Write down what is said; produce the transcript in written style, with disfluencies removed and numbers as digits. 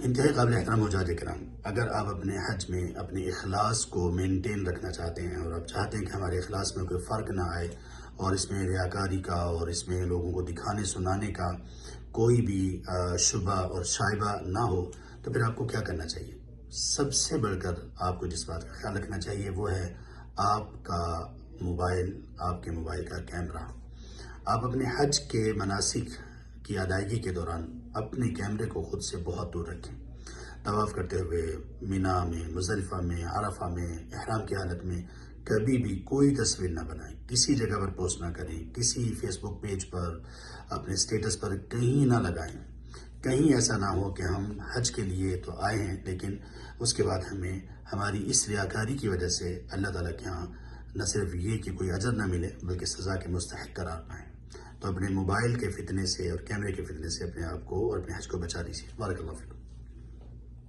انتہائی قابل احترام حجاج کرام، اگر آپ اپنے حج میں اپنے اخلاص کو مینٹین رکھنا چاہتے ہیں اور آپ چاہتے ہیں کہ ہمارے اخلاص میں کوئی فرق نہ آئے اور اس میں ریاکاری کا اور اس میں لوگوں کو دکھانے سنانے کا کوئی بھی شبہ اور شائبہ نہ ہو، تو پھر آپ کو کیا کرنا چاہیے؟ سب سے بڑھ کر آپ کو جس بات کا خیال رکھنا چاہیے وہ ہے آپ کا موبائل، آپ کے موبائل کا کیمرہ۔ آپ اپنے حج کے مناسک کی ادائیگی کے دوران اپنے کیمرے کو خود سے بہت دور رکھیں۔ طواف کرتے ہوئے مینا میں، مزدلفہ میں، عرفہ میں، احرام کی حالت میں کبھی بھی کوئی تصویر نہ بنائیں، کسی جگہ پر پوسٹ نہ کریں، کسی فیس بک پیج پر، اپنے سٹیٹس پر کہیں نہ لگائیں۔ کہیں ایسا نہ ہو کہ ہم حج کے لیے تو آئے ہیں لیکن اس کے بعد ہمیں ہماری اس ریاکاری کی وجہ سے اللہ تعالیٰ کے ہاں نہ صرف یہ کہ کوئی اجر نہ ملے بلکہ سزا کے مستحق قرار پائیں۔ تو اپنے موبائل کے فتنے سے اور کیمرے کے فتنے سے اپنے آپ کو اور اپنے حج کو بچا دیجیے۔ بارک اللہ فیکم۔